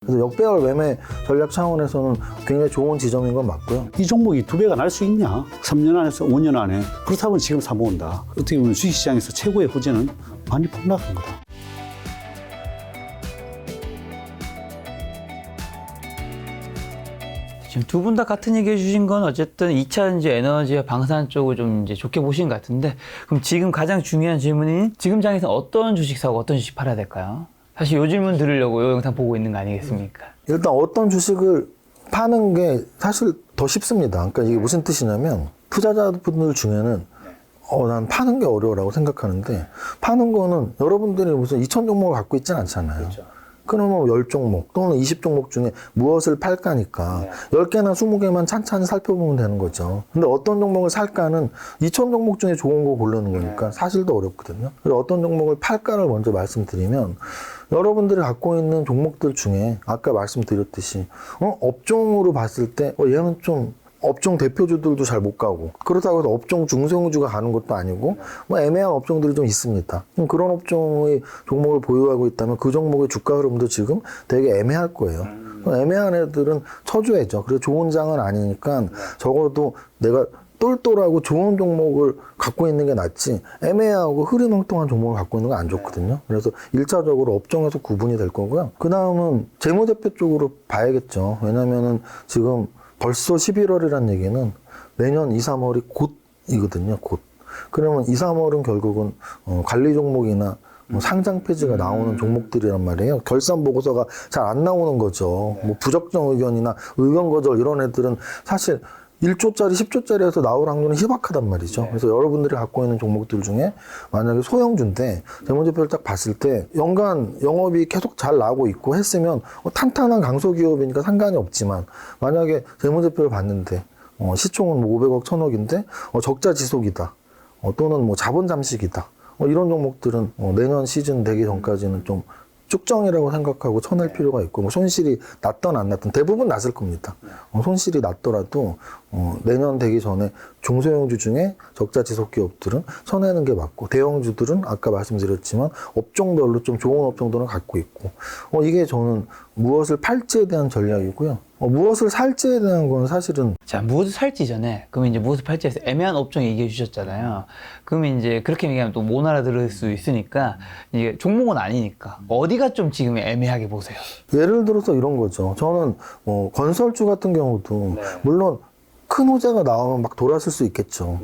그래서 역배열 매매 전략 차원에서는 굉장히 좋은 지점인 건 맞고요. 이 종목이 2배가 날 수 있냐? 3년 안에서 5년 안에. 그렇다면 지금 사모은다. 어떻게 보면 주식시장에서 최고의 호재는 많이 폭락한 거다. 지금 두 분 다 같은 얘기 해주신 건 어쨌든 2차전지 에너지와 방산 쪽을 좀 이제 좋게 보신 것 같은데, 그럼 지금 가장 중요한 질문이 지금 장에서 어떤 주식 사고 어떤 주식 팔아야 될까요? 사실 요 질문 들으려고 요 영상 보고 있는 거 아니겠습니까? 일단 어떤 주식을 파는 게 사실 더 쉽습니다. 그러니까 이게 무슨 뜻이냐면 투자자분들 중에는 난 파는 게 어려워라고 생각하는데, 파는 거는 여러분들이 무슨 2천 종목을 갖고 있진 않잖아요. 그렇죠. 그러면 10종목 또는 20종목 중에 무엇을 팔까니까 10개나 20개만 찬찬히 살펴보면 되는 거죠. 근데 어떤 종목을 살까는 2천 종목 중에 좋은 거 고르는 거니까 사실 더 어렵거든요. 그래서 어떤 종목을 팔까를 먼저 말씀드리면, 여러분들이 갖고 있는 종목들 중에 아까 말씀드렸듯이 업종으로 봤을 때 얘는 좀 업종 대표주들도 잘 못 가고, 그렇다고 해서 업종 중소형주가 가는 것도 아니고 뭐 애매한 업종들이 좀 있습니다. 그런 업종의 종목을 보유하고 있다면 그 종목의 주가 흐름도 지금 되게 애매할 거예요. 애매한 애들은 쳐줘야죠. 그래서 좋은 장은 아니니까 적어도 내가 똘똘하고 좋은 종목을 갖고 있는 게 낫지, 애매하고 흐리멍텅한 종목을 갖고 있는 건 안 좋거든요. 그래서 1차적으로 업종에서 구분이 될 거고요. 그 다음은 재무제표 쪽으로 봐야겠죠. 왜냐면은 지금 벌써 11월이란 얘기는 내년 2, 3월이 곧이거든요. 곧. 그러면 2, 3월은 결국은 관리 종목이나 뭐 상장 폐지가 나오는 종목들이란 말이에요. 결산 보고서가 잘 안 나오는 거죠. 뭐 부적정 의견이나 의견 거절 이런 애들은 사실 1조짜리, 10조짜리에서 나올 확률은 희박하단 말이죠. 그래서 여러분들이 갖고 있는 종목들 중에 만약에 소형주인데 재무제표를 딱 봤을 때 연간 영업이 계속 잘 나오고 있고 했으면 탄탄한 강소기업이니까 상관이 없지만, 만약에 재무제표를 봤는데 시총은 뭐 500억, 1000억인데 적자 지속이다, 또는 뭐 자본 잠식이다, 이런 종목들은 내년 시즌 되기 전까지는 좀 쭉정이라고 생각하고 쳐낼 필요가 있고, 뭐 손실이 났던 안 났던 대부분 났을 겁니다. 손실이 났더라도 내년 되기 전에 중소형주 중에 적자 지속 기업들은 쳐내는 게 맞고, 대형주들은 아까 말씀드렸지만 업종별로 좀 좋은 업종들은 갖고 있고, 이게 저는 무엇을 팔지에 대한 전략이고요. 무엇을 살지에 대한 건 사실은, 자, 무엇을 살지 전에, 그러면 이제 무엇을 팔지에서 애매한 업종 얘기해 주셨잖아요. 그러면 이제 그렇게 얘기하면 또 못 알아들을 수 있으니까, 이게 종목은 아니니까 어디가 좀 지금 애매하게 보세요? 예를 들어서 이런 거죠. 저는 건설주 같은 경우도 물론 큰 호재가 나오면 막 돌았을 수 있겠죠.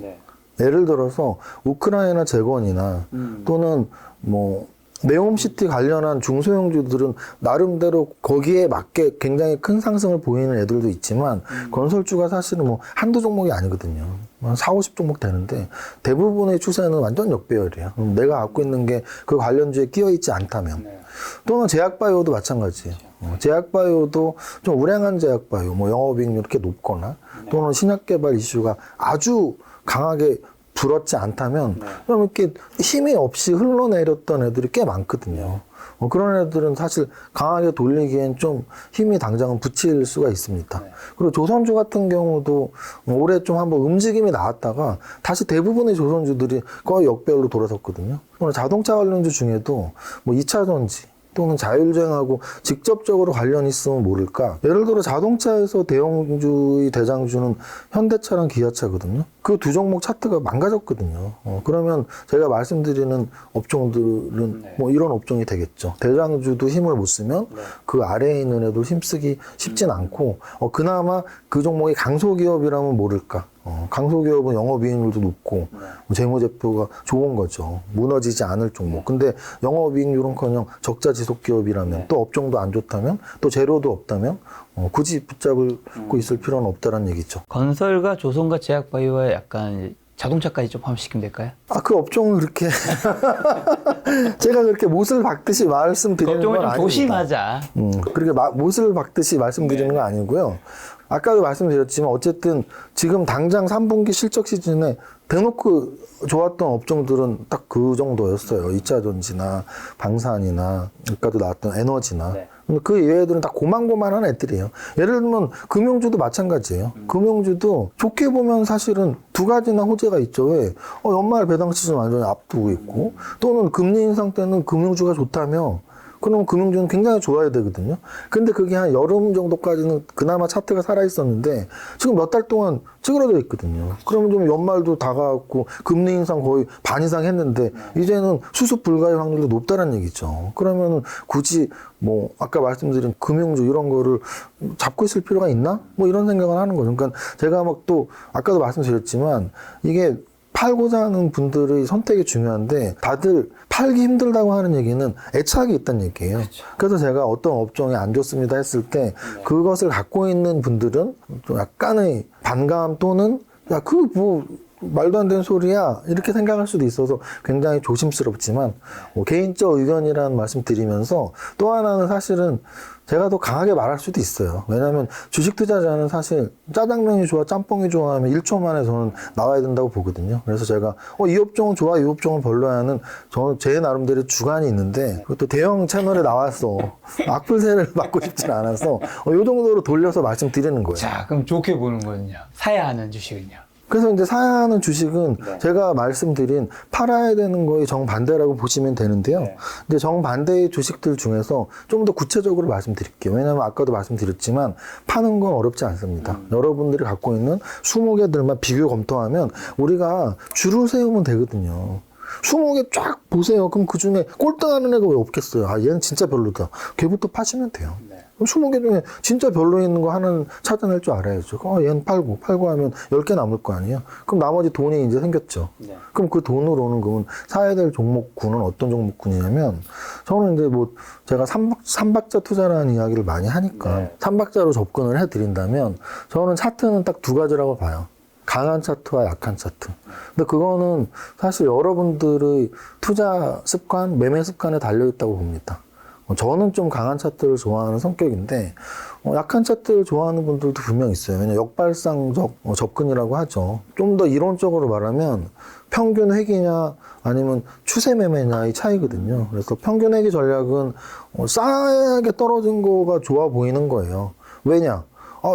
예를 들어서 우크라이나 재건이나 또는 뭐 네옴시티 관련한 중소형주들은 나름대로 거기에 맞게 굉장히 큰 상승을 보이는 애들도 있지만, 건설주가 사실은 뭐 한두 종목이 아니거든요. 한 4, 50종목 되는데 대부분의 추세는 완전 역배열이에요. 내가 갖고 있는 게 그 관련주에 끼어있지 않다면. 또는 제약바이오도 마찬가지예요. 제약바이오도 좀 우량한 제약바이오, 뭐 영업이익률 이렇게 높거나 또는 신약개발 이슈가 아주 강하게 불었지 않다면 좀 이렇게 힘이 없이 흘러내렸던 애들이 꽤 많거든요. 그런 애들은 사실 강하게 돌리기엔 좀 힘이 당장은 붙일 수가 있습니다. 그리고 조선주 같은 경우도 올해 좀 한번 움직임이 나왔다가 다시 대부분의 조선주들이 거의 역배열로 돌아섰거든요. 자동차 관련주 중에도 뭐 2차전지 또는 자율주행하고 직접적으로 관련이 있으면 모를까. 예를 들어 자동차에서 대형주의 대장주는 현대차랑 기아차거든요. 그 두 종목 차트가 망가졌거든요. 그러면 제가 말씀드리는 업종들은 뭐 이런 업종이 되겠죠. 대장주도 힘을 못 쓰면 그 아래에 있는 애들 힘쓰기 쉽진 않고, 그나마 그 종목이 강소기업이라면 모를까. 강소기업은 영업이익률도 높고 재무제표가 좋은 거죠. 무너지지 않을 종목. 근데 영업이익률은커녕 적자 지속 기업이라면, 또 업종도 안 좋다면, 또 재료도 없다면 굳이 붙잡고 있을 필요는 없다는 얘기죠. 건설과 조선과 제약바이오와 약간 자동차까지 좀 포함시키면 될까요? 그 업종을 그렇게 제가 그렇게 못을 박듯이 말씀드리는 건 업종을 좀 아닙니다. 조심하자. 그렇게 못을 박듯이 말씀드리는 건 아니고요. 아까도 말씀드렸지만 어쨌든 지금 당장 3분기 실적 시즌에 대놓고 좋았던 업종들은 딱 그 정도였어요. 2차전지나 방산이나 아까도 나왔던 에너지나. 그 이외들은 다 고만고만한 애들이에요. 예를 들면 금융주도 마찬가지예요. 금융주도 좋게 보면 사실은 두 가지나 호재가 있죠. 왜? 연말 배당 시즌 완전히 앞두고 있고, 또는 금리 인상 때는 금융주가 좋다며 그러면 금융주는 굉장히 좋아야 되거든요. 근데 그게 한 여름 정도까지는 그나마 차트가 살아있었는데 지금 몇 달 동안 찌그러져 있거든요. 그러면 좀 연말도 다가왔고 금리 인상 거의 반 이상 했는데 이제는 수습 불가의 확률도 높다는 얘기죠. 그러면 굳이 뭐 아까 말씀드린 금융주 이런 거를 잡고 있을 필요가 있나? 뭐 이런 생각을 하는 거죠. 그러니까 제가 막 또 아까도 말씀드렸지만 이게 팔고자 하는 분들의 선택이 중요한데 다들 팔기 힘들다고 하는 얘기는 애착이 있다는 얘기예요. 그래서 제가 어떤 업종이 안 좋습니다 했을 때 그것을 갖고 있는 분들은 좀 약간의 반감 또는 야, 그 뭐 말도 안 되는 소리야 이렇게 생각할 수도 있어서 굉장히 조심스럽지만 뭐 개인적 의견이라는 말씀 드리면서 또 하나는 사실은 제가 더 강하게 말할 수도 있어요. 왜냐하면 주식 투자자는 사실 짜장면이 좋아 짬뽕이 좋아하면 1초 만에 저는 나와야 된다고 보거든요. 그래서 제가 이 업종은 좋아 이 업종은 별로야는 저는 제 나름대로 주관이 있는데 그것도 대형 채널에 나와서 악플세를 받고 싶진 않아서 이 정도로 돌려서 말씀드리는 거예요. 자, 그럼 좋게 보는 거는요. 사야 하는 주식은요. 그래서 이제 사야 하는 주식은 제가 말씀드린 팔아야 되는 거의 정반대라고 보시면 되는데요. 이제 정반대의 주식들 중에서 좀 더 구체적으로 말씀드릴게요. 왜냐하면 아까도 말씀드렸지만 파는 건 어렵지 않습니다. 여러분들이 갖고 있는 20개들만 비교 검토하면 우리가 줄을 세우면 되거든요. 20개 쫙 보세요. 그럼 그 중에 꼴등하는 애가 왜 없겠어요? 아, 얘는 진짜 별로다. 걔부터 파시면 돼요. 그럼 20개 중에 진짜 별로 있는 거 하나는 찾아낼 줄 알아야죠. 얘는 팔고 하면 10개 남을 거 아니에요? 그럼 나머지 돈이 이제 생겼죠. 그럼 그 돈으로는 그러면 사야 될 종목군은 어떤 종목군이냐면 저는 이제 뭐 제가 삼박자 투자라는 이야기를 많이 하니까 삼박자로 접근을 해드린다면 저는 차트는 딱 두 가지라고 봐요. 강한 차트와 약한 차트. 근데 그거는 사실 여러분들의 투자 습관, 매매 습관에 달려있다고 봅니다. 저는 좀 강한 차트를 좋아하는 성격인데 약한 차트를 좋아하는 분들도 분명 있어요. 왜냐면 역발상적 접근이라고 하죠. 좀 더 이론적으로 말하면 평균 회귀냐 아니면 추세 매매냐의 차이거든요. 그래서 평균 회귀 전략은 싸게 떨어진 거가 좋아 보이는 거예요. 왜냐?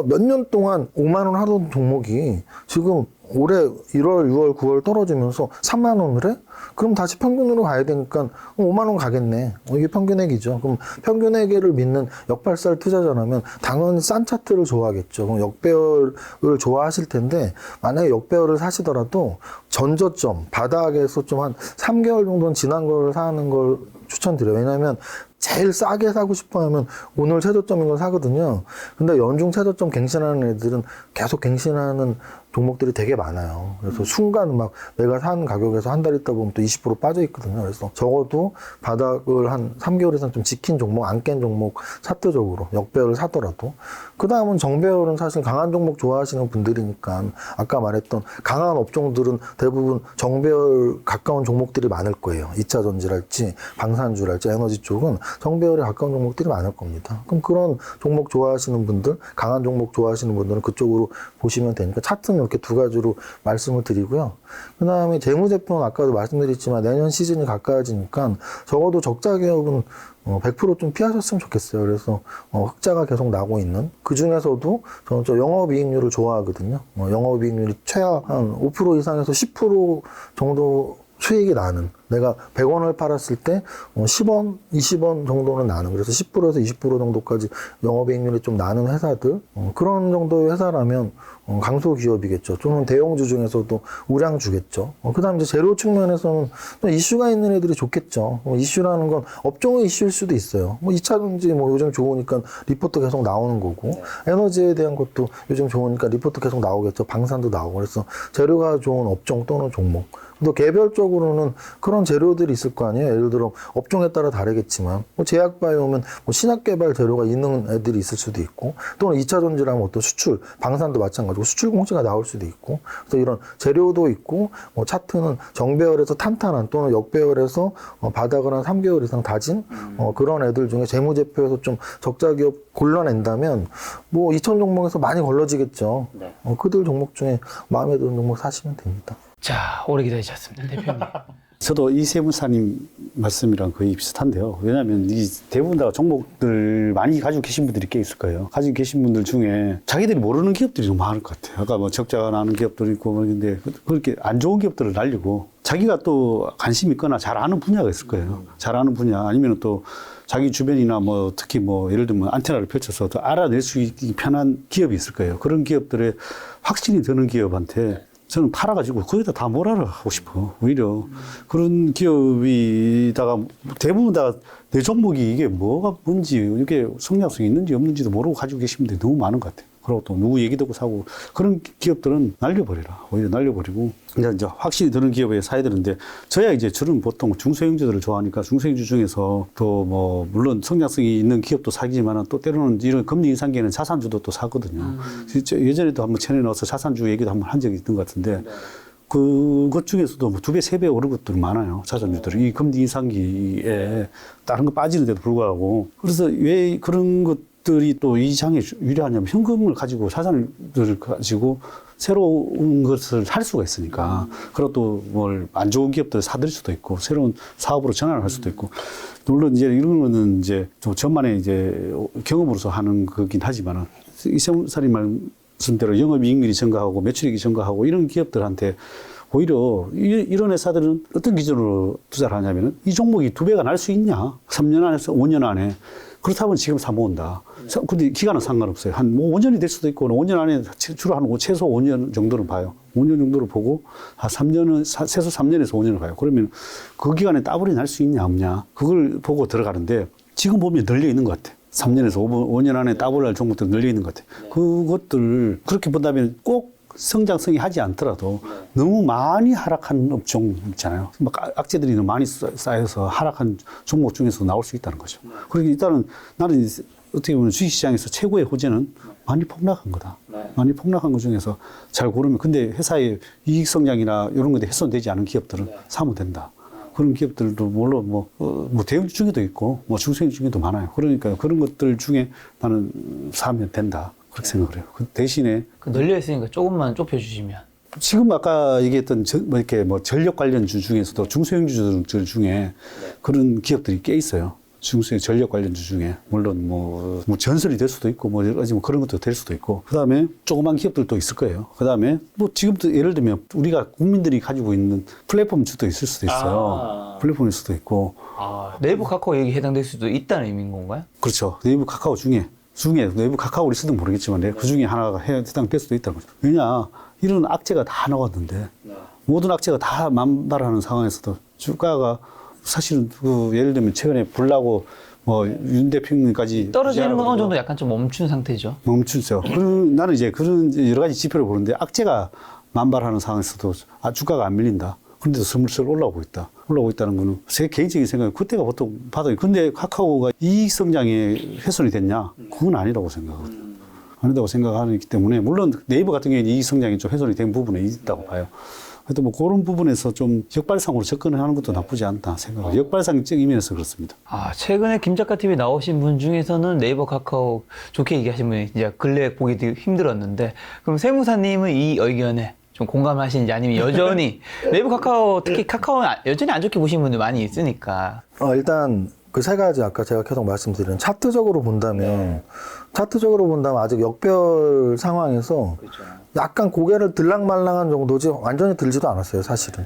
몇 년 동안 5만 원 하던 종목이 지금 올해 1월, 6월, 9월 떨어지면서 3만 원을 해? 그럼 다시 평균으로 가야 되니까 5만 원 가겠네. 이게 평균액이죠. 그럼 평균액을 믿는 역발살 투자자라면 당연히 싼 차트를 좋아하겠죠. 그럼 역배열을 좋아하실 텐데 만약에 역배열을 사시더라도 전저점, 바닥에서 좀 한 3개월 정도는 지난 걸 사는 걸 추천드려요. 왜냐하면 제일 싸게 사고 싶어 하면 오늘 최저점인 걸 사거든요. 근데 연중 최저점 갱신하는 애들은 계속 갱신하는 종목들이 되게 많아요. 그래서 순간 막 내가 산 가격에서 한 달 있다 보면 또 20% 빠져 있거든요. 그래서 적어도 바닥을 한 3개월 이상 좀 지킨 종목, 안 깬 종목 차트적으로 역배열을 사더라도 그 다음은 정배열은 사실 강한 종목 좋아하시는 분들이니까 아까 말했던 강한 업종들은 대부분 정배열 가까운 종목들이 많을 거예요. 2차 전지랄지 방산주랄지 에너지 쪽은 정배열에 가까운 종목들이 많을 겁니다. 그럼 그런 종목 좋아하시는 분들, 강한 종목 좋아하시는 분들은 그쪽으로 보시면 되니까 차트는 이렇게 두 가지로 말씀을 드리고요. 그 다음에 재무제표는 아까도 말씀드렸지만 내년 시즌이 가까워지니까 적어도 적자 개혁은 100% 좀 피하셨으면 좋겠어요. 그래서 흑자가 계속 나고 있는 그 중에서도 저는 영업이익률을 좋아하거든요. 영업이익률이 최하 한 5% 이상에서 10% 정도 수익이 나는, 내가 100원을 팔았을 때 10원, 20원 정도는 나는, 그래서 10%에서 20% 정도까지 영업이익률이 좀 나는 회사들, 그런 정도의 회사라면 강소 기업이겠죠. 또는 대형주 중에서도 우량주겠죠. 그 다음 이제 재료 측면에서는 좀 이슈가 있는 애들이 좋겠죠. 이슈라는 건 업종의 이슈일 수도 있어요. 2차 전지 요즘 좋으니까 리포트 계속 나오는 거고, 에너지에 대한 것도 요즘 좋으니까 리포트 계속 나오겠죠. 방산도 나오고. 그래서 재료가 좋은 업종 또는 종목. 또 개별적으로는 그런 재료들이 있을 거 아니에요. 예를 들어 업종에 따라 다르겠지만 제약바이오면 신약개발 재료가 있는 애들이 있을 수도 있고, 또는 2차 전지라면 어떤 수출, 방산도 마찬가지고 수출 공시가 나올 수도 있고, 그래서 이런 재료도 있고, 차트는 정배열에서 탄탄한 또는 역배열에서 바닥을 한 3개월 이상 다진 그런 애들 중에 재무제표에서 좀 적자 기업 골라낸다면 2천 종목에서 많이 걸러지겠죠. 그들 종목 중에 마음에 드는 종목 사시면 됩니다. 자, 오래 기다리셨습니다, 대표님. 저도 이 세무사님 말씀이랑 거의 비슷한데요. 왜냐하면 이 대부분 다 종목들 많이 가지고 계신 분들이 꽤 있을 거예요. 가지고 계신 분들 중에 자기들이 모르는 기업들이 너무 많을 것 같아요. 아까 뭐 적자가 나는 기업들이 있고 그런데 그렇게 안 좋은 기업들을 날리고 자기가 또 관심 있거나 잘 아는 분야가 있을 거예요. 잘 아는 분야 아니면 또 자기 주변이나 뭐 특히 뭐 예를 들면 안테나를 펼쳐서 더 알아낼 수 있기 편한 기업이 있을 거예요. 그런 기업들의 확신이 드는 기업한테 저는 팔아가지고 거기다 다 몰아라 하고 싶어. 오히려 그런 기업이다가 대부분 다 내 종목이 이게 뭐가 뭔지 이게 성장성이 있는지 없는지도 모르고 가지고 계신 분들이 너무 많은 것 같아요. 그리고 또 누구 얘기 듣고 사고 그런 기업들은 날려버리라. 오히려 날려버리고 이제 확실히 드는 기업에 사야 되는데 저야 이제 저는 보통 중소형주들을 좋아하니까 중소형주 중에서 또 뭐 물론 성장성이 있는 기업도 사기지만 또 때로는 이런 금리 인상기에는 자산주도 또 사거든요. 예전에도 한번 채널에 넣어서 자산주 얘기도 한번 한 적이 있던 것 같은데 그것 중에서도 뭐 2배, 3배 오른 것들이 많아요. 자산주들이. 이 금리 인상기에 다른 거 빠지는데도 불구하고. 그래서 왜 그런 것들이 또 이 장에 유리하냐면 현금을 가지고 자산을 가지고 새로운 것을 할 수가 있으니까. 그리고 또 뭘 안 좋은 기업들을 사들 수도 있고 새로운 사업으로 전환을 할 수도 있고. 물론 이제 이런 거는 이제 좀 저만의 이제 경험으로서 하는 거긴 하지만은 이 세무사님 말씀대로 영업이익률이 증가하고 매출액이 증가하고 이런 기업들한테 오히려 이런 회사들은 어떤 기준으로 투자를 하냐면은 이 종목이 2배가 날 수 있냐? 3년 안에서 5년 안에. 그렇다면 지금 사모은다. 근데 기간은 상관없어요. 한 뭐 5년이 될 수도 있고 5년 안에 주로 한 최소 5년 정도는 봐요. 5년 정도를 보고 3년은 최소 3년에서 5년을 봐요. 그러면 그 기간에 따블이 날 수 있냐 없냐 그걸 보고 들어가는데 지금 보면 널려 있는 것 같아요. 3년에서 5년 안에 따블할 종목들 널려 있는 것 같아요. 그것들 그렇게 본다면 꼭 성장성이 하지 않더라도 너무 많이 하락한 업종 있잖아요. 막 악재들이 너무 많이 쌓여서 하락한 종목 중에서 나올 수 있다는 거죠. 그러니까 일단은 나는 어떻게 보면 주식시장에서 최고의 호재는 많이 폭락한 거다. 많이 폭락한 것 중에서 잘 고르면 근데 회사의 이익 성장이나 이런 것들이 훼손되지 않은 기업들은 사면 된다. 그런 기업들도 물론 뭐 대형주 중에도 있고 뭐 중소형주 중에도 많아요. 그러니까 그런 것들 중에 나는 사면 된다. 그렇게 생각을 해요. 그 대신에 널려 있으니까 조금만 좁혀주시면. 지금 아까 얘기했던 이렇게 뭐 전력 관련주 중에서도 중소형주들 중에 그런 기업들이 꽤 있어요. 중소형 전력 관련주 중에 물론 뭐 전설이 될 수도 있고 뭐 여러 가지 뭐 그런 것도 될 수도 있고 그다음에 조그만 기업들도 있을 거예요. 그다음에 뭐 지금도 예를 들면 우리가 국민들이 가지고 있는 플랫폼주도 있을 수도 있어요. 플랫폼일 수도 있고. 네이버 카카오 얘기 해당될 수도 있다는 의미인 건가요? 그렇죠. 네이버 카카오 중에 네이버 카카오를 쓰든 모르겠지만 그 중에 하나가 해당될 수도 있다는 거죠. 왜냐 이런 악재가 다 나왔는데 모든 악재가 다 만발하는 상황에서도 주가가 사실은 예를 들면 최근에 불나고 뭐 윤 대표님까지 떨어지는 건 어느 정도 약간 좀 멈춘 상태죠. 멈추죠. 나는 이제 그런 여러 가지 지표를 보는데 악재가 만발하는 상황에서도 주가가 안 밀린다. 그런데도 스물스물 올라오고 있다는 거는 제 개인적인 생각은 그때가 보통 봐도 근데 카카오가 이익 성장에 훼손이 됐냐? 그건 아니라고 생각하거든요. 아니라고 생각하기 때문에 물론 네이버 같은 경우에는 이익 성장이 좀 훼손이 된 부분이 있다고 봐요. 하여튼 뭐 그런 부분에서 좀 역발상으로 접근을 하는 것도 나쁘지 않다 생각해요. 역발상적 이면에서 그렇습니다. 최근에 김작가 TV 나오신 분 중에서는 네이버 카카오 좋게 얘기하신 분이 이제 근래 보기 되게 힘들었는데 그럼 세무사님은 이 의견에 좀 공감하시는지 아니면 여전히 네이버 카카오 특히 카카오는 여전히 안 좋게 보시는 분들 많이 있으니까. 일단 그 세 가지 아까 제가 계속 말씀드린 차트적으로 본다면 아직 역별 상황에서 약간 고개를 들락말락한 정도지 완전히 들지도 않았어요, 사실은.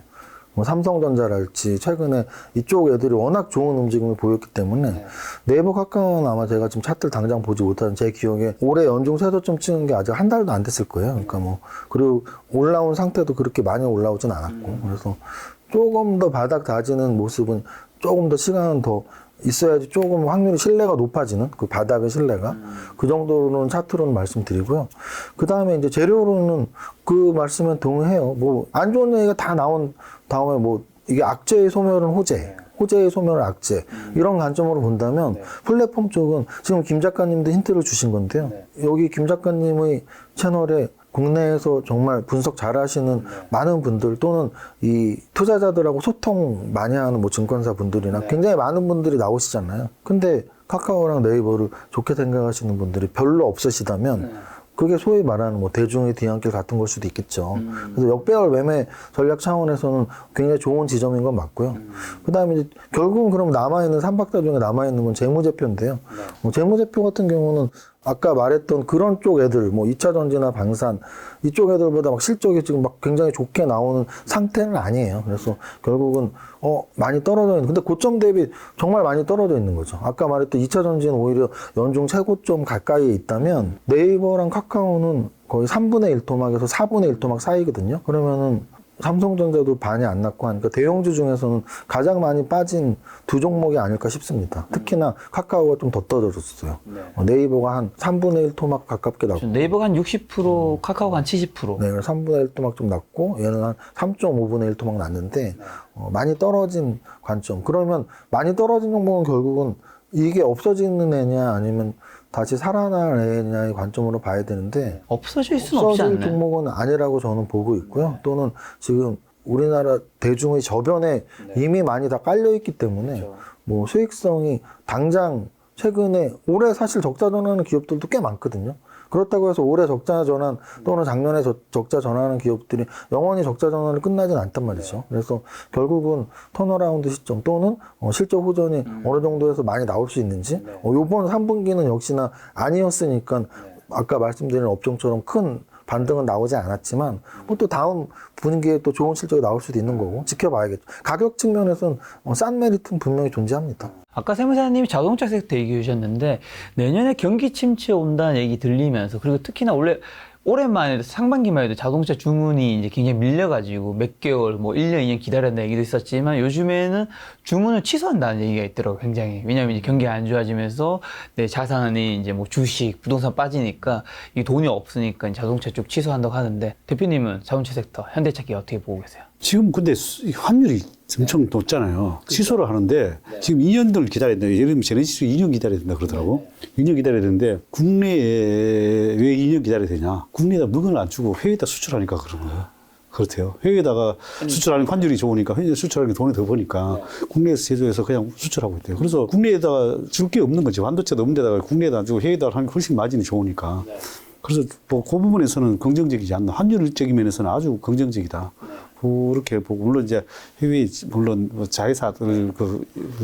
뭐 삼성전자랄지 최근에 이쪽 애들이 워낙 좋은 움직임을 보였기 때문에 네이버 카카오는 아마 제가 지금 차트를 당장 보지 못하는 제 기억에 올해 연중 세저점 찍은 게 아직 한 달도 안 됐을 거예요. 그러니까 뭐 그리고 올라온 상태도 그렇게 많이 올라오진 않았고 그래서 조금 더 바닥 다지는 모습은 조금 더 시간은 더 있어야지 조금 확률이 신뢰가 높아지는 그 바닥의 신뢰가 그 정도로는 차트로는 말씀드리고요. 그 다음에 이제 재료로는 그 말씀에 동의해요. 뭐 안 좋은 얘기가 다 나온 다음에 뭐 이게 악재의 소멸은 호재의 소멸은 악재 이런 관점으로 본다면 플랫폼 쪽은 지금 김 작가님도 힌트를 주신 건데요. 여기 김 작가님의 채널에 국내에서 정말 분석 잘 하시는 많은 분들 또는 이 투자자들하고 소통 많이 하는 뭐 증권사 분들이나 굉장히 많은 분들이 나오시잖아요. 근데 카카오랑 네이버를 좋게 생각하시는 분들이 별로 없으시다면 그게 소위 말하는 뭐 대중의 뒤안길 같은 걸 수도 있겠죠. 그래서 역배열 매매 전략 차원에서는 굉장히 좋은 지점인 건 맞고요. 그다음에 이제 결국은 그럼 남아있는 삼박자 중에 남아있는 건 재무제표인데요. 뭐 재무제표 같은 경우는 아까 말했던 그런 쪽 애들, 뭐 2차 전지나 방산, 이쪽 애들보다 막 실적이 지금 막 굉장히 좋게 나오는 상태는 아니에요. 그래서 결국은, 많이 떨어져 있는, 근데 고점 대비 정말 많이 떨어져 있는 거죠. 아까 말했던 2차 전지는 오히려 연중 최고점 가까이에 있다면 네이버랑 카카오는 거의 3분의 1 토막에서 4분의 1 토막 사이거든요. 그러면은 삼성전자도 반이 안 났고 하니까 대형주 중에서는 가장 많이 빠진 두 종목이 아닐까 싶습니다. 특히나 카카오가 좀 더 떨어졌어요. 네이버가 한 3분의 1 토막 가깝게 났고. 네이버가 한 60%, 카카오가 한 70%. 네, 3분의 1 토막 좀 났고 얘는 한 3.5분의 1 토막 났는데 많이 떨어진 관점. 그러면 많이 떨어진 종목은 결국은 이게 없어지는 애냐 아니면 다시 살아날 애냐의 관점으로 봐야 되는데 없어질 수는 없지 없어질 않나요? 종목은 아니라고 저는 보고 있고요. 또는 지금 우리나라 대중의 저변에 이미 많이 다 깔려있기 때문에 뭐 수익성이 당장 최근에 올해 사실 적자 전환하는 기업들도 꽤 많거든요. 그렇다고 해서 올해 적자 전환 또는 작년에 적자 전환하는 기업들이 영원히 적자 전환을 끝나진 않단 말이죠. 그래서 결국은 턴어라운드 시점 또는 실적 호전이 어느 정도에서 많이 나올 수 있는지 요번 3분기는 역시나 아니었으니까 아까 말씀드린 업종처럼 큰 반등은 나오지 않았지만 뭐 또 다음 분기에 또 좋은 실적이 나올 수도 있는 거고 지켜봐야겠죠. 가격 측면에서는 싼 메리트는 분명히 존재합니다. 아까 세무사님이 자동차 섹터 얘기해 주셨는데 내년에 경기 침체 온다는 얘기 들리면서 그리고 특히나 원래 오랜만에 상반기만 해도 자동차 주문이 이제 굉장히 밀려가지고 몇 개월, 뭐 1년, 2년 기다렸다는 얘기도 있었지만 요즘에는 주문을 취소한다는 얘기가 있더라고요, 굉장히. 왜냐면 이제 경기가 안 좋아지면서 내 자산이 이제 뭐 주식, 부동산 빠지니까 이 돈이 없으니까 자동차 쪽 취소한다고 하는데 대표님은 자동차 섹터, 현대차기 어떻게 보고 계세요? 지금 근데 환율이 엄청 높잖아요. 취소를 하는데 지금 2년을 기다려야 된다. 예를 들면 제네시스 2년 기다려야 된다 그러더라고. 2년 기다려야 되는데 국내에 왜 2년 기다려야 되냐. 국내에다 물건을 안 주고 해외에다 수출하니까 그런 거예요. 그렇대요. 해외에다가 수출하는 환율이 좋으니까 해외 수출하는 게 돈이 더 버니까 국내에서 제조해서 그냥 수출하고 있대요. 그래서 국내에다가 줄 게 없는 거지. 반도체도 없는 데다가 국내에다 안 주고 해외에다 하는 게 훨씬 마진이 좋으니까. 그래서 뭐 그 부분에서는 긍정적이지 않나. 환율적인 면에서는 아주 긍정적이다. 그렇게 보고 물론 이제 해외 물론 뭐 자회사들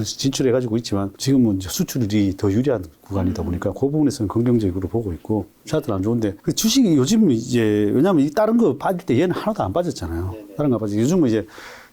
진출해 가지고 있지만 지금은 이제 수출이 더 유리한 구간이다 보니까 그 부분에서는 긍정적으로 보고 있고 차트는 안 좋은데 그 주식이 요즘 이제 왜냐하면 다른 거 빠질 때 얘는 하나도 안 빠졌잖아요. 다른 거 빠지고 요즘은 이제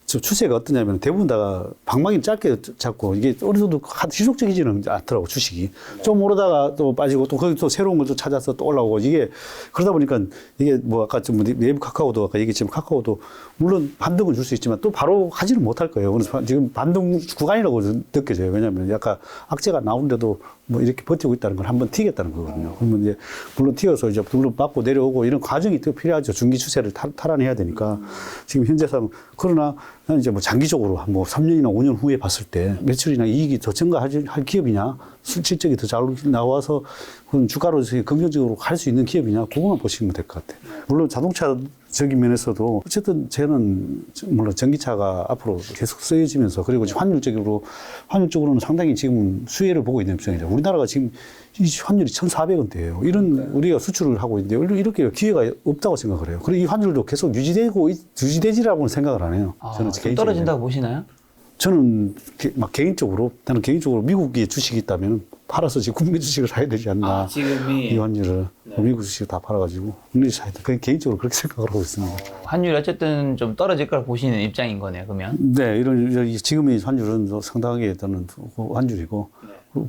추세가 어떠냐면 대부분 다 방망이를 짧게 잡고 이게 어느 정도 지속적이지는 않더라고 주식이 좀 오르다가 또 빠지고 또 거기 또 새로운 걸 또 찾아서 또 올라오고 이게 그러다 보니까 이게 뭐 아까 좀 네이버 카카오도 아까 얘기했지만 카카오도 물론 반등은 줄 수 있지만 또 바로 하지는 못할 거예요. 그래서 지금 반등 구간이라고 느껴져요. 왜냐하면 약간 악재가 나오는데도 뭐 이렇게 버티고 있다는 걸 한번 튀겠다는 거거든요. 그러면 이제 물론 튀어서 이제 물론 받고 내려오고 이런 과정이 더 필요하죠. 중기 추세를 탈환해야 되니까 지금 현재상 그러나 이제 뭐 장기적으로 한 뭐 3년이나 5년 후에 봤을 때 매출이나 이익이 더 증가할 기업이냐, 실적이 더 잘 나와서 그런 주가로 긍정적으로 갈 수 있는 기업이냐, 그것만 보시면 될 것 같아요. 물론 자동차적인 면에서도 어쨌든 저는 물론 전기차가 앞으로 계속 쓰여지면서 그리고 환율적으로는 상당히 지금 수혜를 보고 있는 입장이죠. 우리나라가 지금 이 환율이 1,400원대예요. 이런 우리가 수출을 하고 있는데 이렇게 기회가 없다고 생각을 해요. 그리고 이 환율도 계속 유지되지라고는 생각을 안 해요. 저는 좀 떨어진다고 보시나요? 저는 나는 개인적으로 미국의 주식이 있다면 팔아서 지금 국내 주식을 사야 되지 않나. 지금이 이 환율을 미국 주식 다 팔아가지고 국내 주식 사야 돼. 그냥 개인적으로 그렇게 생각을 하고 있습니다. 환율이 어쨌든 좀 떨어질 걸 보시는 입장인 거네요, 그러면. 네, 지금의 환율은 상당하게 저는 환율이고.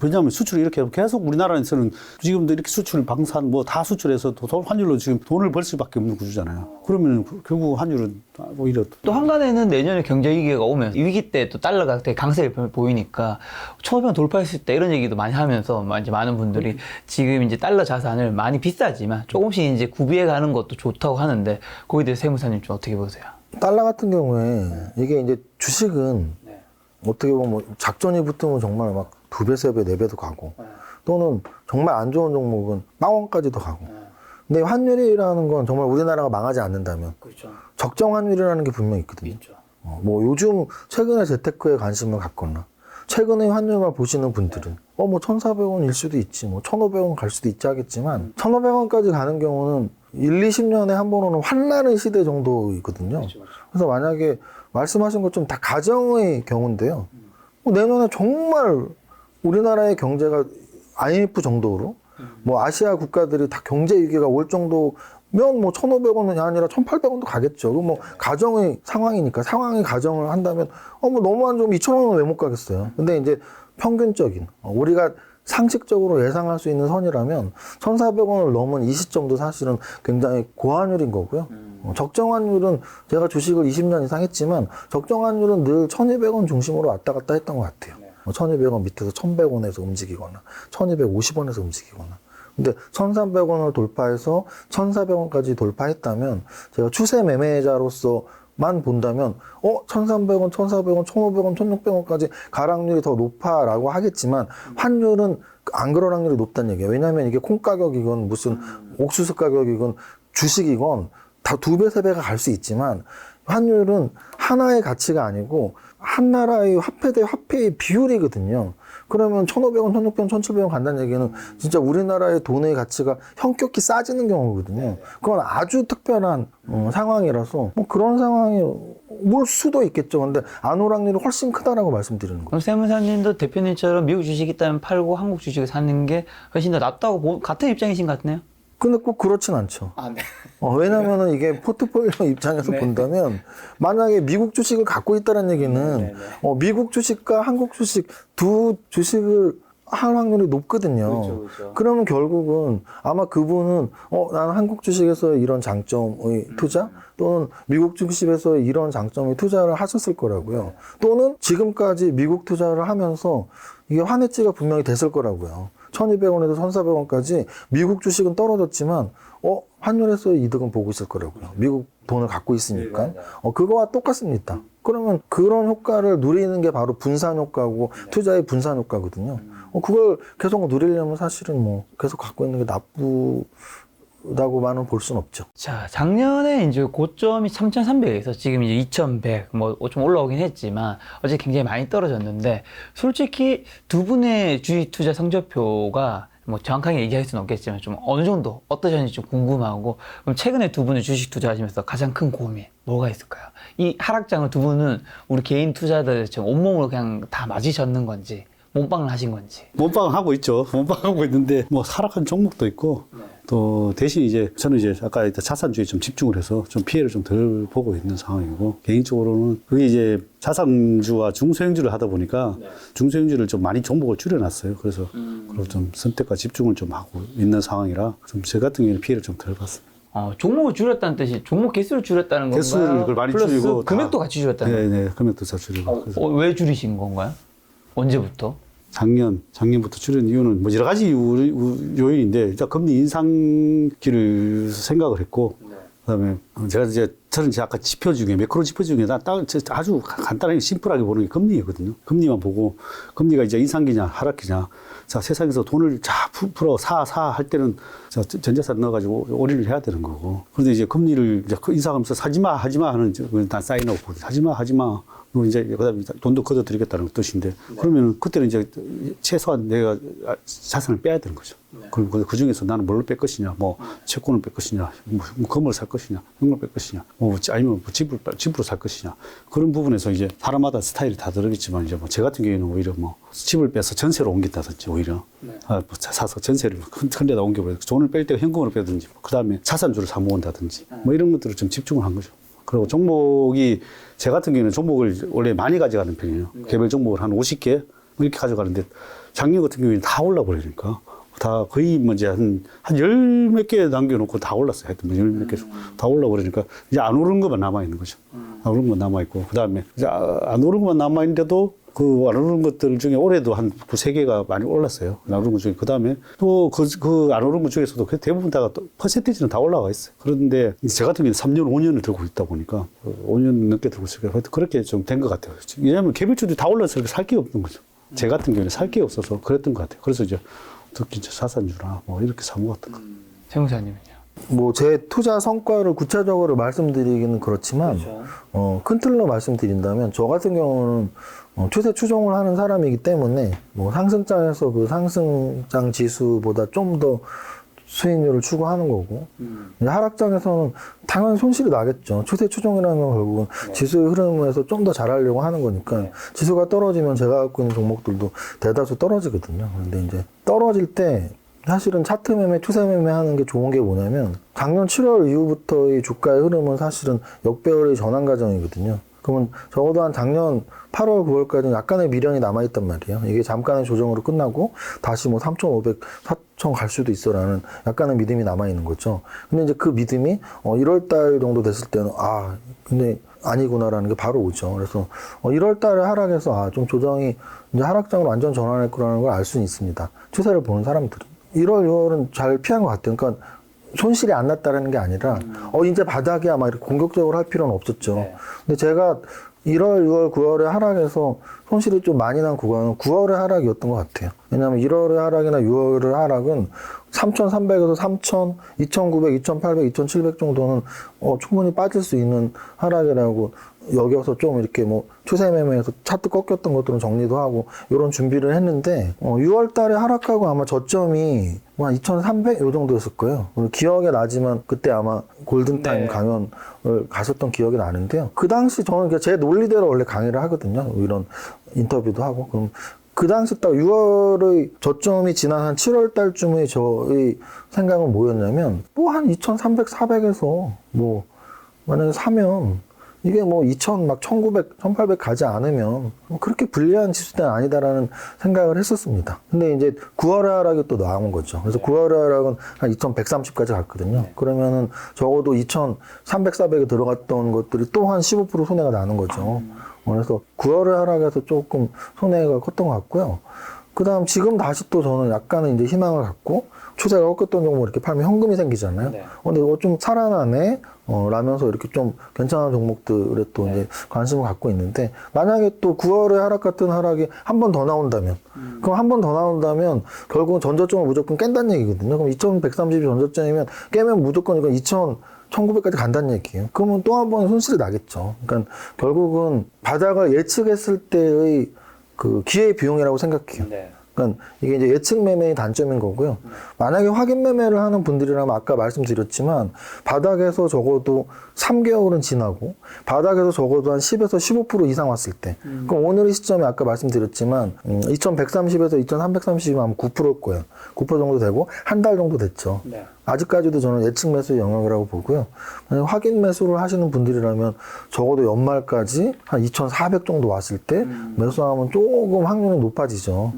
왜냐하면 수출이 이렇게 계속 우리나라에서는 지금도 이렇게 수출, 방산 뭐 다 수출해서 환율로 지금 돈을 벌 수밖에 없는 구조잖아요. 그러면 결국 환율은 오히려 또 한간에는 내년에 경제 위기가 오면 위기 때 또 달러가 되게 강세를 보이니까 1,500원 돌파했을 때 이런 얘기도 많이 하면서 이제 많은 분들이 지금 이제 달러 자산을 많이 비싸지만 조금씩 이제 구비해 가는 것도 좋다고 하는데 거기에 대해서 세무사님 좀 어떻게 보세요? 달러 같은 경우에 이게 이제 주식은 어떻게 보면 뭐 작전이 붙으면 정말 막 2배, 3배, 4배도 가고 또는 정말 안 좋은 종목은 빵원까지도 가고 근데 환율이라는 건 정말 우리나라가 망하지 않는다면 적정 환율이라는 게 분명히 있거든요. 뭐 요즘 최근에 재테크에 관심을 갖거나 최근에 환율만 보시는 분들은 뭐 1,400원일 수도 있지, 뭐 1,500원 갈 수도 있지 하겠지만 1,500원까지 가는 경우는 1, 20년에 한 번 오는 환란의 시대 정도이거든요. 그래서 만약에 말씀하신 것처럼 다 가정의 경우인데요. 내년에 정말 우리나라의 경제가 IMF 정도로 뭐 아시아 국가들이 다 경제 위기가 올 정도면 뭐 1,500원이 아니라 1,800원도 가겠죠. 그 뭐 가정의 상황이니까 상황의 가정을 한다면 뭐 너무 안 좋으면 2,000원은 왜 못 가겠어요. 근데 이제 평균적인 우리가 상식적으로 예상할 수 있는 선이라면 1,400원을 넘은 이 시점도 사실은 굉장히 고환율인 거고요. 적정환율은 제가 주식을 20년 이상 했지만 적정환율은 늘 1,200원 중심으로 왔다 갔다 했던 것 같아요. 1,200원 밑에서 1,100원에서 움직이거나 1,250원에서 움직이거나. 근데 1,300원을 돌파해서 1,400원까지 돌파했다면 제가 추세 매매자로서만 본다면 1,300원, 1,400원, 1,500원, 1,600원까지 가락률이 더 높아라고 하겠지만 환율은 안 그럴 확률이 높다는 얘기예요. 왜냐하면 이게 콩 가격이건 무슨 옥수수 가격이건 주식이건 다 2배, 3배가 갈 수 있지만 환율은 하나의 가치가 아니고 한 나라의 화폐 대 화폐의 비율이거든요. 그러면 1,500원, 1,600원, 1,700원 간다는 얘기는 진짜 우리나라의 돈의 가치가 현격히 싸지는 경우거든요. 그건 아주 특별한 상황이라서 뭐 그런 상황이 올 수도 있겠죠. 근데 안 올 확률이 훨씬 크다라고 말씀드리는 거예요. 그럼 세무사님도 대표님처럼 미국 주식 있다면 팔고 한국 주식을 사는 게 훨씬 더 낫다고 같은 입장이신 것 같네요. 근데 꼭 그렇진 않죠. 네. 왜냐면은 이게 포트폴리오 입장에서 본다면 만약에 미국 주식을 갖고 있다는 얘기는 미국 주식과 한국 주식 두 주식을 할 확률이 높거든요. 그렇죠. 그러면 결국은 아마 그분은 나는 한국 주식에서 이런 장점의 투자 또는 미국 주식에서 이런 장점의 투자를 하셨을 거라고요. 또는 지금까지 미국 투자를 하면서 이게 환해지가 분명히 됐을 거라고요. 1,200원에서 1,400원까지 미국 주식은 떨어졌지만 환율에서의 이득은 보고 있을 거라고요. 미국 돈을 갖고 있으니까. 그거와 똑같습니다. 그러면 그런 효과를 누리는 게 바로 분산 효과고 투자의 분산 효과거든요. 그걸 계속 누리려면 사실은 뭐 계속 갖고 있는 게 나쁘다고만은 볼 수는 없죠. 자, 작년에 이제 고점이 3,300에서 지금 이제 2,100, 뭐 좀 올라오긴 했지만 어제 굉장히 많이 떨어졌는데 솔직히 두 분의 주식 투자 성적표가 뭐 정확하게 얘기할 수는 없겠지만 좀 어느 정도 어떠셨는지 좀 궁금하고 그럼 최근에 두 분의 주식 투자하시면서 가장 큰 고민 뭐가 있을까요? 이 하락장을 두 분은 우리 개인 투자들 지금 온몸으로 그냥 다 맞으셨는 건지 몸빵을 하신 건지. 몸빵 하고 있죠. 몸빵 하고 있는데 뭐 하락한 종목도 있고 또 대신 이제 저는 이제 아까 자산주에 좀 집중을 해서 좀 피해를 좀 덜 보고 있는 상황이고 개인적으로는 그게 이제 자산주와 중소형주를 하다 보니까 중소형주를 좀 많이 종목을 줄여놨어요. 그래서 그걸 좀 선택과 집중을 좀 하고 있는 상황이라 좀 제 같은 경우에는 피해를 좀 덜 봤습니다. 종목을 줄였다는 뜻이 종목 개수를 줄였다는 건가요? 개수를 그걸 많이 플러스 줄이고 금액도 같이 줄였다는 건가요? 네, 금액도 다 줄이고. 그래서 왜 줄이신 건가요? 언제부터? 작년부터 줄인 이유는 뭐 여러 가지 요인인데 일단 금리 인상기를 생각을 했고 그다음에 제가 이제 저는 아까 지표 중에 매크로 지표 중에 아주 간단하게 심플하게 보는 게 금리거든요. 금리만 보고 금리가 이제 인상기냐 하락기냐. 자, 세상에서 돈을 풀어 사 할 때는 전자산 넣어가지고 올인을 해야 되는 거고. 그런데 이제 금리를 이제 인상하면서 사지마 하지마 하는 다 사인하고 하지마. 이제 그다음에 돈도 걷어들이겠다는 뜻인데 그러면 그때는 이제 최소한 내가 자산을 빼야 되는 거죠. 그리고 그 중에서 나는 뭘 뺄 것이냐, 뭐 채권을 뺄 것이냐, 뭐 건물을 살 것이냐, 현금을 뺄 것이냐, 아니면 집으로 살 것이냐 그런 부분에서 이제 사람마다 스타일이 다 다르겠지만 이제 뭐 제 같은 경우에는 오히려 뭐 집을 빼서 전세로 옮긴다든지 오히려 사서 전세를 큰 데다 옮겨버려 돈을 뺄 때 현금으로 빼든지 그 다음에 자산주를 사 모은다든지 뭐 이런 것들을 좀 집중을 한 거죠. 그리고 종목이 제 같은 경우는 종목을 원래 많이 가져가는 편이에요. 개별 종목을 한 50개 이렇게 가져가는데 작년 같은 경우에는 다 올라버리니까 다 거의 뭐 이제 한 열 몇 개 남겨놓고 다 올랐어요. 하여튼 열 몇 개 다 올라버리니까 이제 안 오른 것만 남아있는 거죠. 안 오른 것만 남아있고 그 다음에 이제 안 오른 것만 남아있는데도 그 안 오른 것들 중에 올해도 한 2-3개가 많이 올랐어요. 안 오른 것 중에. 그 다음에 또 그 안 오른 것 중에서도 대부분 다 퍼센티지는 다 올라가 있어요. 그런데 제 같은 경우는 3년, 5년을 들고 있다 보니까 5년 넘게 들고 있으니까 그렇게 좀 된 것 같아요. 왜냐하면 개별주들이 다 올라서 살 게 없는 거죠. 제 같은 경우는 살 게 없어서 그랬던 것 같아요. 그래서 이제 특히 이제 자산주나 뭐 이렇게 사모았던 것 같아요. 세무사님은요? 뭐 제 투자 성과를 구체적으로 말씀드리기는 그렇지만 큰 틀로 말씀드린다면 저 같은 경우는 추세 추종을 하는 사람이기 때문에 뭐 상승장에서 그 상승장 지수보다 좀 더 수익률을 추구하는 거고 이제 하락장에서는 당연히 손실이 나겠죠. 추세 추종이라는 건 결국은 지수의 흐름에서 좀 더 잘하려고 하는 거니까 지수가 떨어지면 제가 갖고 있는 종목들도 대다수 떨어지거든요. 근데 이제 떨어질 때 사실은 차트 매매, 추세 매매 하는 게 좋은 게 뭐냐면 작년 7월 이후부터의 주가의 흐름은 사실은 역배열의 전환 과정이거든요. 그러면 적어도 한 작년 8월, 9월까지는 약간의 미련이 남아있단 말이에요. 이게 잠깐의 조정으로 끝나고 다시 뭐 3,500, 4,000 갈 수도 있어라는 약간의 믿음이 남아있는 거죠. 근데 이제 그 믿음이 1월달 정도 됐을 때는 근데 아니구나라는 게 바로 오죠. 그래서 1월달에 하락해서 좀 조정이 이제 하락장으로 완전 전환했구나라는 걸 알 수는 있습니다. 추세를 보는 사람들은. 1월, 2월은 잘 피한 것 같아요. 그러니까 손실이 안 났다라는 게 아니라 이제 바닥이야 막 이렇게 공격적으로 할 필요는 없었죠. 네. 근데 제가 1월, 6월, 9월에 하락해서 손실이 좀 많이 난 구간은 9월의 하락이었던 것 같아요. 왜냐하면 1월의 하락이나 6월의 하락은 3,300에서 3,000, 2,900, 2,800, 2,700 정도는 충분히 빠질 수 있는 하락이라고 여기서 좀 이렇게 뭐 추세 매매에서 차트 꺾였던 것들은 정리도 하고 이런 준비를 했는데 6월 달에 하락하고 아마 저점이 한 2,300 요 정도였을 거예요. 기억에 나지만 그때 아마 골든타임 네. 강연을 갔었던 기억이 나는데요. 그 당시 저는 제 논리대로 원래 강의를 하거든요. 이런 인터뷰도 하고. 그럼 그 당시 딱 6월의 저점이 지난 한 7월 달쯤에 저의 생각은 뭐였냐면 뭐 한 2,300, 400에서 뭐 만약에 사면 이게 뭐 2,000, 막 1,900, 1,800 가지 않으면 뭐 그렇게 불리한 지수대는 아니다라는 생각을 했었습니다. 근데 이제 9월의 하락이 또 나온 거죠. 그래서 9월의 하락은 한 2,130까지 갔거든요. 그러면은 적어도 2,300, 400에 들어갔던 것들이 또 한 15% 손해가 나는 거죠. 그래서 9월의 하락에서 조금 손해가 컸던 것 같고요. 그 다음 지금 다시 또 저는 약간은 이제 희망을 갖고 추세가 꺾였던 종목 이렇게 팔면 현금이 생기잖아요. 네. 근데 이거 좀 살아나네? 라면서 이렇게 좀 괜찮은 종목들에 또 이제 관심을 갖고 있는데 만약에 또 9월에 하락 같은 하락이 한 번 더 나온다면 그럼 한 번 더 나온다면 결국은 전저점을 무조건 깬다는 얘기거든요. 그럼 2,130이 전저점이면 깨면 무조건 이건 1,900까지 간다는 얘기예요. 그러면 또 한 번 손실이 나겠죠. 그러니까 결국은 바닥을 예측했을 때의 그 기회 비용이라고 생각해요. 네. 그러니까 이게 이제 예측 매매의 단점인 거고요. 만약에 확인 매매를 하는 분들이라면 아까 말씀드렸지만 바닥에서 적어도 3개월은 지나고 바닥에서 적어도 한 10에서 15% 이상 왔을 때 그럼 오늘의 시점에 아까 말씀드렸지만 2,130에서 2,330이면 9%일 거예요. 9% 정도 되고 한 달 정도 됐죠. 네. 아직까지도 저는 예측 매수 영역이라고 보고요. 확인 매수를 하시는 분들이라면 적어도 연말까지 한 2,400 정도 왔을 때 매수하면 조금 확률이 높아지죠.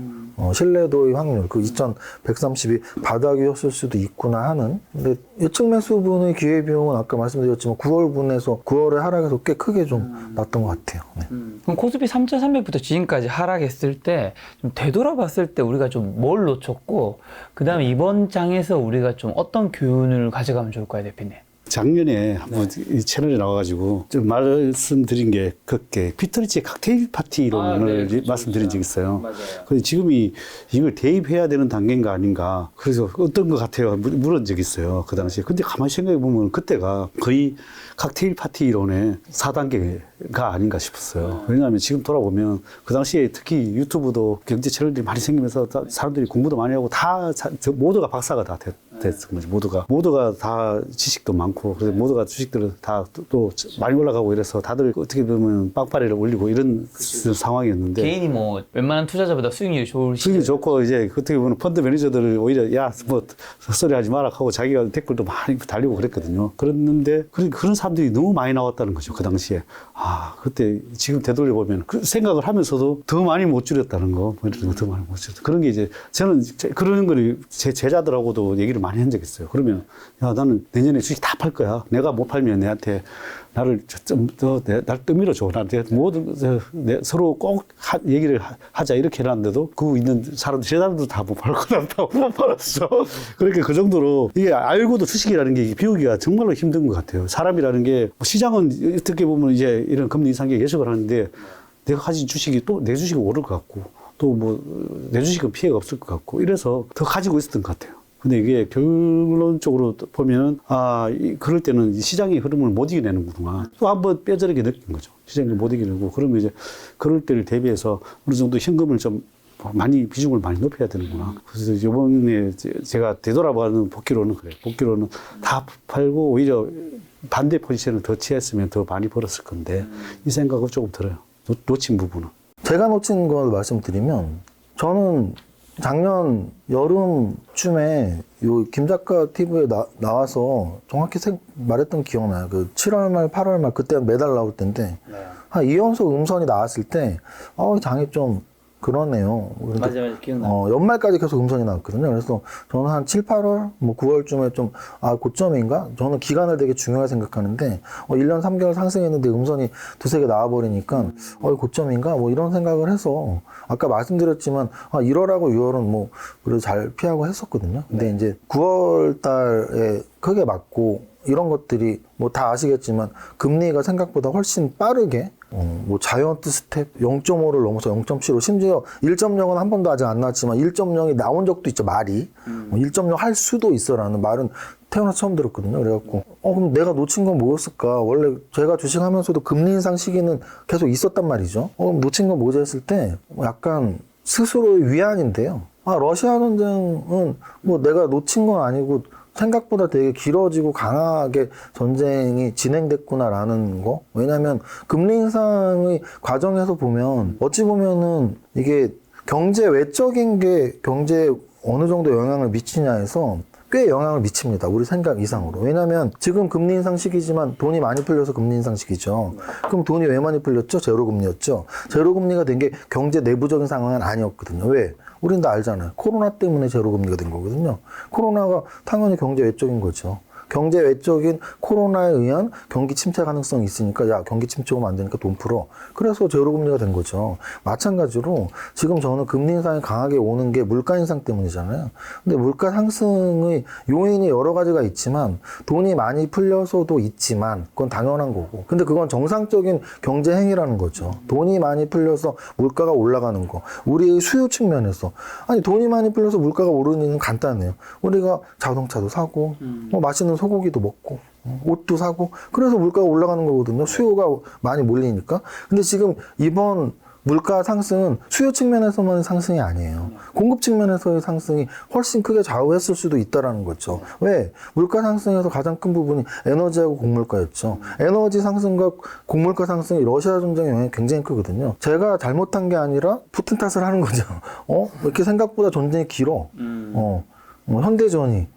신뢰도의 확률, 그 2,130이 바닥이었을 수도 있구나 하는. 근데 예측 매수분의 기회비용은 아까 말씀드렸지만 9월분에서 9월에 하락해서 꽤 크게 좀 났던 것 같아요. 네. 그럼 코스피 3,300부터 지금까지 하락했을 때 좀 되돌아봤을 때 우리가 좀 뭘 놓쳤고 그 다음에 이번 장에서 우리가 좀 어떤 교훈을 가져가면 좋을까요, 대표님? 작년에 한번 이 채널에 나와가지고 좀 말씀드린 게 그게 피터리치의 칵테일 파티 이론을 말씀드린 적이 있어요. 맞아요. 근데 지금이 이걸 대입해야 되는 단계인가 아닌가. 그래서 어떤 것 같아요. 물은 적이 있어요. 그 당시에. 근데 가만히 생각해 보면 그때가 거의 칵테일 파티 이론의 4단계가 아닌가 싶었어요. 왜냐하면 지금 돌아보면 그 당시에 특히 유튜브도 경제 채널들이 많이 생기면서 사람들이 공부도 많이 하고 다 모두가 박사가 다 됐던 거지. 모두가 다 지식도 많고 그래서 모두가 주식들을 다 또 많이 올라가고 이래서 다들 어떻게 보면 빵빠레를 올리고 이런 상황이었는데 개인이 뭐 웬만한 투자자보다 수익률이 좋을 수익이 좋고 이제 어떻게 보면 펀드 매니저들을 오히려 야 뭐 헛소리 하지 마라 하고 자기가 댓글도 많이 달리고 그랬거든요. 그랬는데 그런 사람들이 너무 많이 나왔다는 거죠. 그 당시에. 그때 지금 되돌려 보면 그 생각을 하면서도 더 많이 못 줄였다는 거. 더 많이 못 줄였다. 그런 게 이제 저는 그런 거를 제 제자들하고도 얘기를 많이 한 적이 있어요. 그러면 야 나는 내년에 주식 다 팔 거야. 내가 못 팔면 내한테 나를 좀 더 날 떠밀어 줘. 나한테 모든 서로 꼭 얘기를 하자 이렇게 해놨는데도 그 있는 사람들 제자들도 다 못 팔고 나도 못 팔았어. 그러니까 그 정도로 이게 알고도 주식이라는 게 비우기가 정말로 힘든 것 같아요. 사람이라는 게 시장은 어떻게 보면 이제 이런 금리 인상에 예측을 하는데 내가 가진 주식이 또 내 주식이 오를 것 같고 또 뭐 내 주식은 피해가 없을 것 같고 이래서 더 가지고 있었던 것 같아요. 근데 이게 결론적으로 보면, 그럴 때는 시장의 흐름을 못 이겨내는구나. 또 한번 뼈저리게 느낀 거죠. 시장을 못 이겨내고. 그러면 이제 그럴 때를 대비해서 어느 정도 현금을 좀 많이, 비중을 많이 높여야 되는구나. 그래서 이번에 제가 되돌아보는 복귀로는 그래요. 복귀로는 다 팔고 오히려 반대 포지션을 더 취했으면 더 많이 벌었을 건데, 이 생각은 조금 들어요. 놓친 부분은. 제가 놓친 걸 말씀드리면, 저는 작년 여름쯤에 요 김 작가 TV에 나와서 정확히 말했던 기억나요. 그 7월 말, 8월 말 그때 매달 나올 때인데 한 2연속 음선이 나왔을 때 장이 좀 그러네요. 맞아, 기억나요. 연말까지 계속 음선이 나왔거든요. 그래서 저는 한 7, 8월, 9월쯤에 좀, 고점인가? 저는 기간을 되게 중요하게 생각하는데, 1년 3개월 상승했는데 음선이 두세 개 나와버리니까, 고점인가? 이런 생각을 해서, 아까 말씀드렸지만, 1월하고 6월은 그래도 잘 피하고 했었거든요. 근데 이제 9월 달에 크게 맞고, 이런 것들이 다 아시겠지만, 금리가 생각보다 훨씬 빠르게, 자이언트 스텝 0.5를 넘어서 0.75 심지어 1.0은 한 번도 아직 안 나왔지만 1.0이 나온 적도 있죠. 말이 1.0 할 수도 있어라는 말은 태어나서 처음 들었거든요. 그래갖고 그럼 내가 놓친 건 뭐였을까? 원래 제가 주식하면서도 금리 인상 시기는 계속 있었단 말이죠. 그럼 놓친 건 뭐지 했을 때 약간 스스로의 위안인데요. 러시아 전쟁은 내가 놓친 건 아니고 생각보다 되게 길어지고 강하게 전쟁이 진행됐구나라는 거. 왜냐하면 금리 인상의 과정에서 보면 어찌 보면은 이게 경제 외적인 게 경제에 어느 정도 영향을 미치냐에서 꽤 영향을 미칩니다. 우리 생각 이상으로. 왜냐하면 지금 금리 인상 시기지만 돈이 많이 풀려서 금리 인상 시기죠. 그럼 돈이 왜 많이 풀렸죠? 제로금리였죠. 제로금리가 된 게 경제 내부적인 상황은 아니었거든요. 왜? 우린 다 알잖아요. 코로나 때문에 제로금리가 된 거거든요. 코로나가 당연히 경제 외적인 거죠. 경제 외적인 코로나에 의한 경기 침체 가능성이 있으니까 경기 침체 오면 안 되니까 돈 풀어. 그래서 제로금리가 된 거죠. 마찬가지로 지금 저는 금리 인상이 강하게 오는 게 물가 인상 때문이잖아요. 근데 물가 상승의 요인이 여러 가지가 있지만 돈이 많이 풀려서도 있지만 그건 당연한 거고. 근데 그건 정상적인 경제 행위라는 거죠. 돈이 많이 풀려서 물가가 올라가는 거. 우리의 수요 측면에서 돈이 많이 풀려서 물가가 오르는 이유는 간단해요. 우리가 자동차도 사고 맛있는 소고기도 먹고 옷도 사고 그래서 물가가 올라가는 거거든요. 수요가 많이 몰리니까. 근데 지금 이번 물가 상승은 수요 측면에서만 상승이 아니에요. 공급 측면에서의 상승이 훨씬 크게 좌우했을 수도 있다라는 거죠. 왜? 물가 상승에서 가장 큰 부분이 에너지하고 곡물가였죠. 에너지 상승과 곡물가 상승이 러시아 전쟁의 영향이 굉장히 크거든요. 제가 잘못한 게 아니라 푸틴 탓을 하는 거죠. 이렇게 생각보다 전쟁이 길어. 현대전이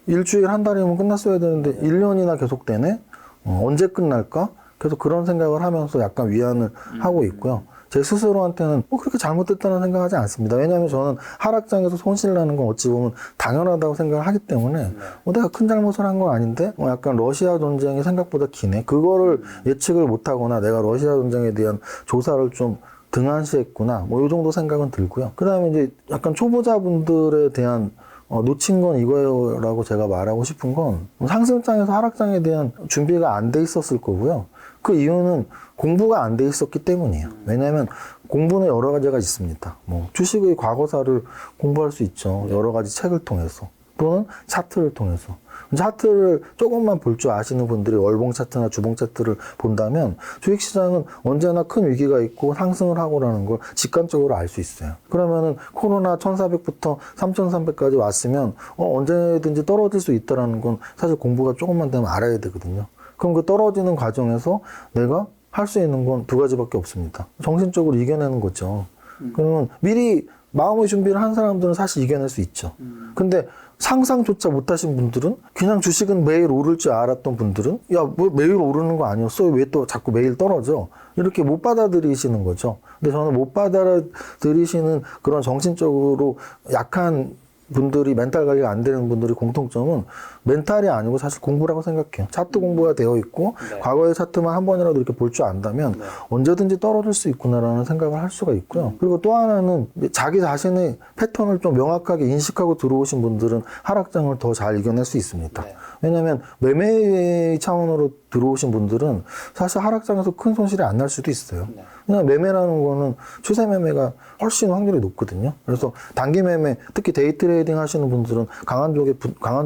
일주일 한 달이면 끝났어야 되는데 1년이나 계속되네? 언제 끝날까? 계속 그런 생각을 하면서 약간 위안을 하고 있고요. 제 스스로한테는 그렇게 잘못됐다는 생각하지 않습니다. 왜냐하면 저는 하락장에서 손실 나는 건 어찌 보면 당연하다고 생각을 하기 때문에 내가 큰 잘못을 한 건 아닌데 약간 러시아 전쟁이 생각보다 기네. 그거를 예측을 못하거나 내가 러시아 전쟁에 대한 조사를 좀 등한시했구나. 이 정도 생각은 들고요. 그 다음에 이제 약간 초보자분들에 대한 놓친 건 이거라고 제가 말하고 싶은 건 상승장에서 하락장에 대한 준비가 안 돼 있었을 거고요. 그 이유는 공부가 안 돼 있었기 때문이에요. 왜냐하면 공부는 여러 가지가 있습니다. 주식의 과거사를 공부할 수 있죠. 여러 가지 책을 통해서 또는 차트를 통해서. 차트를 조금만 볼 줄 아시는 분들이 월봉 차트나 주봉 차트를 본다면 주식시장은 언제나 큰 위기가 있고 상승을 하고라는 걸 직관적으로 알 수 있어요. 그러면은 코로나 1400부터 3300까지 왔으면 언제든지 떨어질 수 있다는 건 사실 공부가 조금만 되면 알아야 되거든요. 그럼 그 떨어지는 과정에서 내가 할 수 있는 건 두 가지밖에 없습니다. 정신적으로 이겨내는 거죠. 그러면 미리 마음의 준비를 한 사람들은 사실 이겨낼 수 있죠. 근데 상상조차 못하신 분들은 그냥 주식은 매일 오를 줄 알았던 분들은 매일 오르는 거 아니었어? 왜 또 자꾸 매일 떨어져? 이렇게 못 받아들이시는 거죠. 근데 저는 못 받아들이시는 그런 정신적으로 약한 분들이 멘탈 관리가 안 되는 분들의 공통점은 멘탈이 아니고 사실 공부라고 생각해요. 차트 공부가 되어 있고 과거의 차트만 한 번이라도 이렇게 볼 줄 안다면 언제든지 떨어질 수 있구나라는 생각을 할 수가 있고요. 그리고 또 하나는 자기 자신의 패턴을 좀 명확하게 인식하고 들어오신 분들은 하락장을 더 잘 이겨낼 수 있습니다. 왜냐하면 매매 차원으로 들어오신 분들은 사실 하락장에서 큰 손실이 안 날 수도 있어요. 그냥 매매라는 거는 추세 매매가 훨씬 확률이 높거든요. 그래서 단기 매매, 특히 데이 트레이딩 하시는 분들은 강한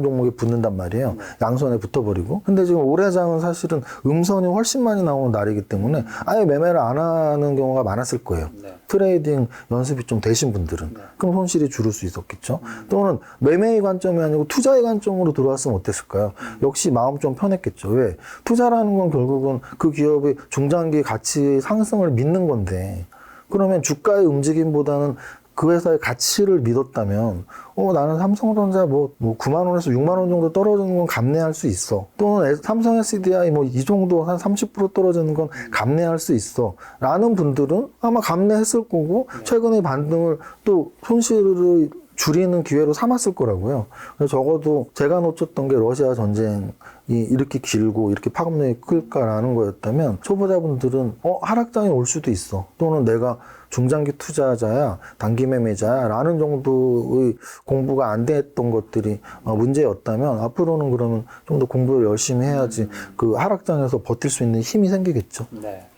종목에 붙는단 말이에요. 양선에 붙어버리고. 근데 지금 올해장은 사실은 음선이 훨씬 많이 나오는 날이기 때문에 아예 매매를 안 하는 경우가 많았을 거예요. 트레이딩 연습이 좀 되신 분들은. 그럼 손실이 줄을 수 있었겠죠. 또는 매매의 관점이 아니고 투자의 관점으로 들어왔으면 어땠을까요? 역시 마음 좀 편했겠죠. 왜? 투자라는 건 결국은 그 기업의 중장기 가치 상승을 믿는 건데, 그러면 주가의 움직임보다는 그 회사의 가치를 믿었다면, 나는 삼성전자 뭐 9만 원에서 6만 원 정도 떨어지는 건 감내할 수 있어. 또는 삼성 SDI 뭐 이 정도 한 30% 떨어지는 건 감내할 수 있어. 라는 분들은 아마 감내했을 거고, 최근의 반등을 또 손실을 줄이는 기회로 삼았을 거라고요. 그래서 적어도 제가 놓쳤던 게 러시아 전쟁이 이렇게 길고 이렇게 파급력이 클까라는 거였다면 초보자분들은 하락장이 올 수도 있어. 또는 내가 중장기 투자자야, 단기 매매자야 라는 정도의 공부가 안 됐던 것들이 문제였다면 앞으로는 그러면 좀 더 공부를 열심히 해야지 그 하락장에서 버틸 수 있는 힘이 생기겠죠. 네.